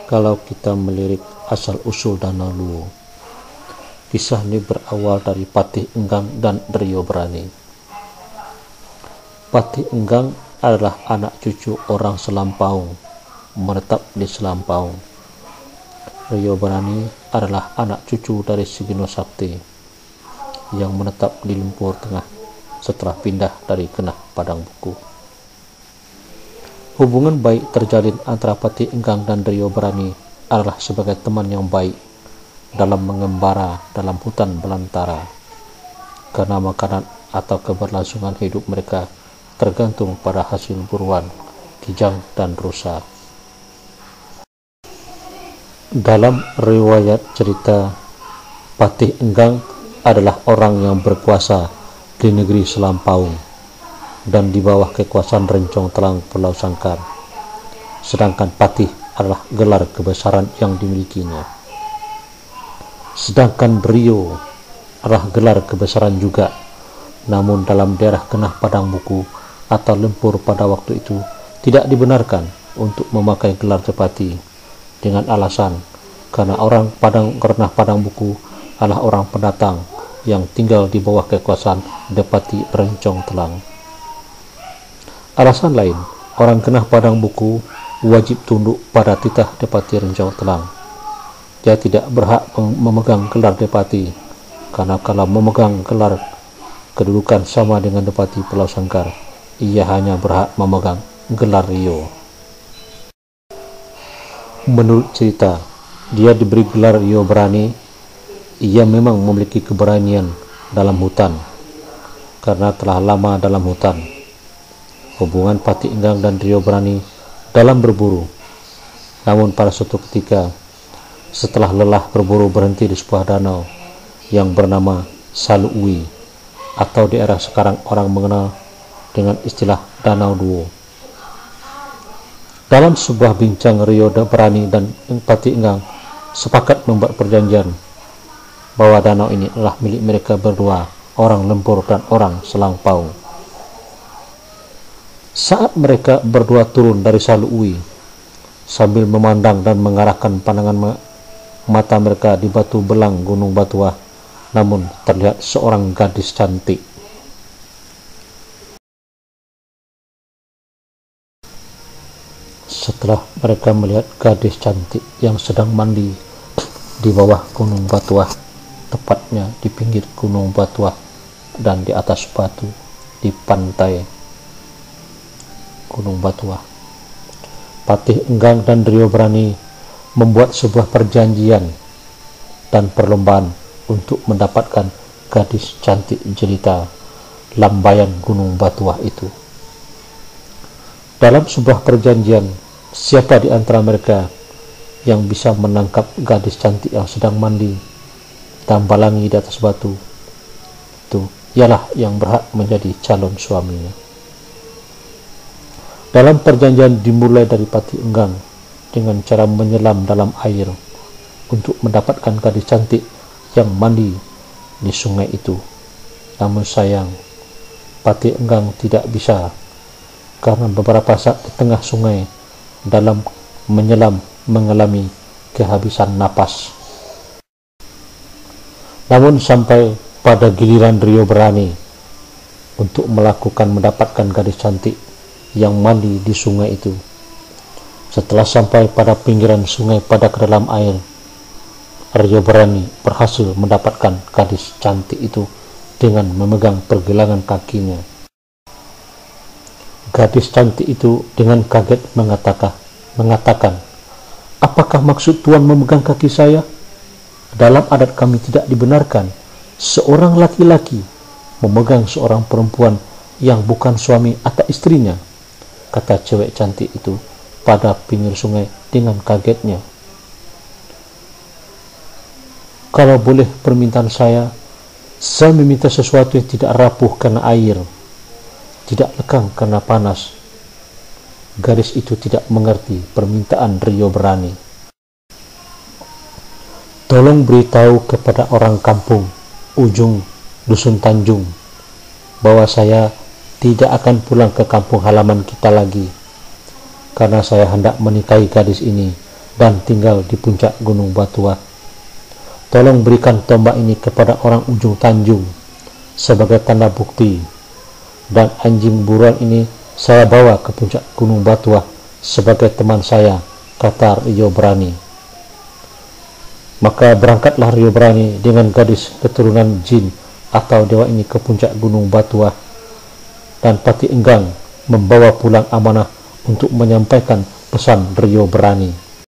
Kalau kita melirik asal-usul Danau Luo, kisah ini berawal dari Patih Enggang dan Rio Berani. Patih Enggang adalah anak cucu orang Selampaung, menetap di Selampaung. Rio Berani adalah anak cucu dari Sigino Sakti yang menetap di Lumpur Tengah setelah pindah dari Kenah Padang Buku. Hubungan baik terjalin antara Patih Enggang dan Rio Berani adalah sebagai teman yang baik dalam mengembara dalam hutan belantara, karena makanan atau keberlangsungan hidup mereka tergantung pada hasil buruan kijang dan rusa. Dalam riwayat cerita, Patih Enggang adalah orang yang berkuasa di negeri Selampaung dan di bawah kekuasaan Rencong Telang Pulau Sangkar, sedangkan Patih adalah gelar kebesaran yang dimilikinya. Sedangkan Rio adalah gelar kebesaran juga, namun dalam daerah Kenah Padang Buku atau Lempur pada waktu itu tidak dibenarkan untuk memakai gelar Depati dengan alasan karena orang Kenah Padang Buku adalah orang pendatang yang tinggal di bawah kekuasaan Depati Rencong Telang. Alasan lain, orang Kenah Padang Buku wajib tunduk pada titah Depati Rencong Telang. Dia tidak berhak memegang gelar Depati, karena kalau memegang gelar kedudukan sama dengan Depati Pulau Sangkar, ia hanya berhak memegang gelar Rio. Menurut cerita, dia diberi gelar Rio Berani. Ia memang memiliki keberanian dalam hutan, karena telah lama dalam hutan. Hubungan Patih Enggang dan Rio Berani dalam berburu. Namun pada suatu ketika, setelah lelah berburu berhenti di sebuah danau yang bernama Saluui, atau di era sekarang orang mengenal dengan istilah Danau Duo. Dalam sebuah bincang, Rio Berani dan Patih Enggang sepakat membuat perjanjian bahwa danau ini adalah milik mereka berdua, orang Lempur dan orang Selampaung. Saat mereka berdua turun dari Saluui sambil memandang dan mengarahkan pandangan mata mereka di batu belang Gunung Batuah, namun terlihat seorang gadis cantik. Setelah mereka melihat gadis cantik yang sedang mandi di bawah Gunung Batuah, tepatnya di pinggir Gunung Batuah dan di atas batu di pantai Gunung Batuah, Patih Enggang dan Rio Berani membuat sebuah perjanjian dan perlombaan untuk mendapatkan gadis cantik jelita lambayan Gunung Batuah itu. Dalam sebuah perjanjian, siapa di antara mereka yang bisa menangkap gadis cantik yang sedang mandi dan balangi di atas batu itu, ialah yang berhak menjadi calon suaminya. Dalam perjanjian dimulai dari Patih Enggang dengan cara menyelam dalam air untuk mendapatkan gadis cantik yang mandi di sungai itu. Namun sayang, Patih Enggang tidak bisa, karena beberapa saat di tengah sungai dalam menyelam mengalami kehabisan napas. Namun sampai pada giliran Rio Berani untuk mendapatkan gadis cantik yang mandi di sungai itu. Setelah sampai pada pinggiran sungai pada ke dalam air, Rio Berani berhasil mendapatkan gadis cantik itu dengan memegang pergelangan kakinya. Gadis cantik itu dengan kaget mengatakan, "Apakah maksud Tuan memegang kaki saya? Dalam adat kami tidak dibenarkan seorang laki-laki memegang seorang perempuan yang bukan suami atau istrinya," kata cewek cantik itu pada pinggir sungai dengan kagetnya. "Kalau boleh permintaan saya meminta sesuatu yang tidak rapuh karena air, tidak lekang karena panas." Gadis itu tidak mengerti permintaan Rio Berani. "Tolong beritahu kepada orang kampung ujung Dusun Tanjung bahwa saya tidak akan pulang ke kampung halaman kita lagi, karena saya hendak menikahi gadis ini dan tinggal di puncak Gunung Batuah. Tolong berikan tombak ini kepada orang ujung Tanjung sebagai tanda bukti, dan anjing buruan ini saya bawa ke puncak Gunung Batuah sebagai teman saya, kata Rio Berani. Maka berangkatlah Rio Berani dengan gadis keturunan jin atau dewa ini ke puncak Gunung Batuah, dan Pati Enggang membawa pulang amanah untuk menyampaikan pesan Rio Berani.